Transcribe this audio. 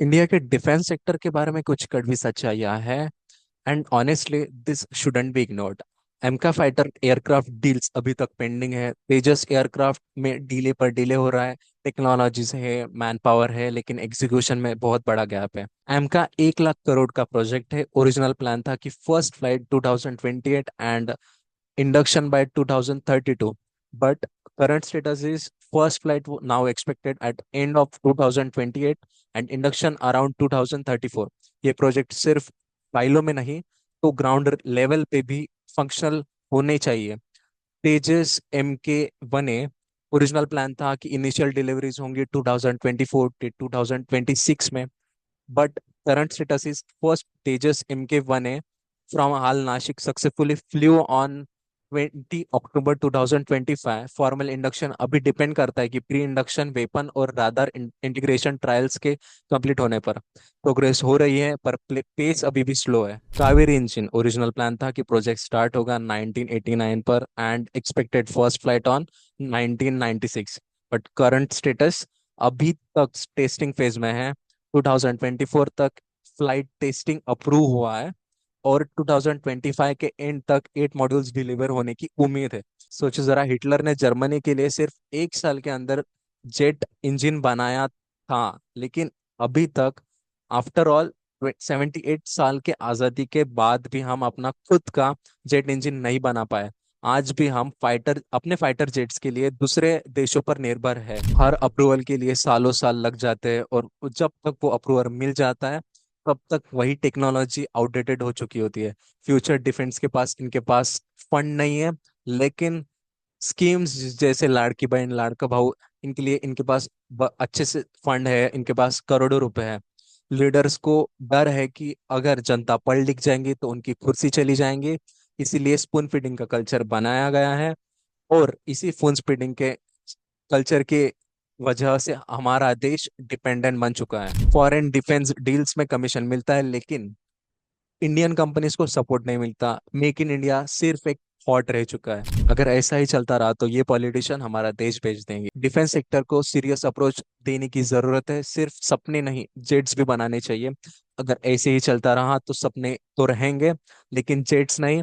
India के defence sector के बारे में कुछ कड़वी सच्चाइयां है। And honestly this shouldn't be ignored. एमका fighter aircraft deals अभी तक पेंडिंग है। तेजस एयरक्राफ्ट में डिले पर डिले हो रहा है। टेक्नोलॉजीज है, मैन पावर है, लेकिन एग्जीक्यूशन में बहुत बड़ा गैप है। एमका 1 लाख करोड़ का प्रोजेक्ट है। ओरिजिनल प्लान था कि first flight 2028 and induction by 2032, but current status is first flight now expected at end of 2028 and induction around 2034। ये प्रोजेक्ट सिर्फ फाइलों में नहीं तो ग्राउंड लेवल पे भी फंक्शनल होने चाहिए। तेजस M K 1A original plan था कि इनिशियल डिलीवरीज होंगी 2024 to 2026 में, but current status is first Tejas M K 1A from HAL Nashik successfully flew on 20 October 2025। Formal induction अभी डिपेंड करता है कि प्री इंडक्शन वेपन और रादार इंटीग्रेशन ट्रायल्स के कंप्लीट होने पर प्रोग्रेस हो रही है, पर पेस अभी भी स्लो है। कावेरी इंजन ओरिजिनल प्लान था कि प्रोजेक्ट स्टार्ट होगा 1989 पर and expected first flight on 1996, but current status अभी तक टेस्टिंग फेज में है। 2024 तक फ्लाइट टेस्टिंग अप्रूव हुआ है और 2025 के एंड तक 8 मॉड्यूल्स डिलीवर होने की उम्मीद है। सोचो जरा, हिटलर ने जर्मनी के लिए सिर्फ 1 साल के अंदर जेट इंजन बनाया था, लेकिन अभी तक आफ्टर ऑल 78 साल के आजादी के बाद भी हम अपना खुद का जेट इंजन नहीं बना पाए। आज भी हम फाइटर अपने फाइटर जेट्स के लिए दूसरे देशों पर निर्भर है। हर अप्रूवल के लिए सालों साल लग जाते हैं और जब तक वो अप्रूवल मिल जाता है तब तक वही टेक्नोलॉजी आउटडेटेड हो चुकी होती है। फ्यूचर डिफेंस के पास इनके पास फंड नहीं है, लेकिन स्कीम्स जैसे लाड़की बहन लाड़का भाऊ, इनके लिए इनके पास अच्छे से फंड है, इनके पास करोड़ों रुपए है। लीडर्स को डर है कि अगर जनता पढ़ लिख जाएंगी तो उनकी कुर्सी चली जाएंगी, इसीलिए स्पून फीडिंग का कल्चर बनाया गया है। और इसी स्पून फीडिंग के कल्चर के वजह से हमारा देश डिपेंडेंट बन चुका है। फॉरेन डिफेंस डील्स में कमीशन मिलता है, लेकिन इंडियन कंपनीज को सपोर्ट नहीं मिलता। मेक इन इंडिया सिर्फ एक थॉट रह चुका है। अगर ऐसा ही चलता रहा तो ये पॉलिटिशियन हमारा देश बेच देंगे। डिफेंस सेक्टर को सीरियस अप्रोच देने की जरूरत है। सिर्फ सपने नहीं, जेट्स भी बनाने चाहिए। अगर ऐसे ही चलता रहा तो सपने तो रहेंगे, लेकिन जेट्स नहीं।